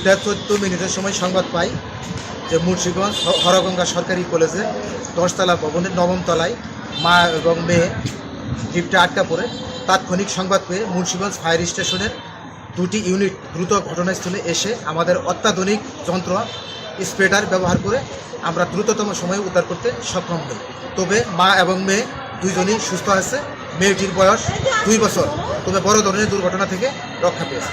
2:14 সময় সংবাদ পাই যে মুন্সিগঞ্জ হরগঙ্গা সরকারি কলেজে 10তলা ভবনের 9ম তলায় মা এবং মেয়ে লিফটে আটকা পড়ে। তাৎক্ষণিক সংবাদ পেয়ে মুন্সিগঞ্জ ফায়ার স্টেশনের 2টি ইউনিট দ্রুত ঘটনাস্থলে এসে আমাদের অত্যাধুনিক যন্ত্র স্প্রেডার ব্যবহার করে আমরা দ্রুততম সময়ে উদ্ধার করতে সক্ষম হই। তবে মা এবং মেয়ে দুইজনই সুস্থ আছে। মেয়েটির বয়স 2 বছর, তবে বড় ধরনের দুর্ঘটনা থেকে রক্ষা পেয়েছে।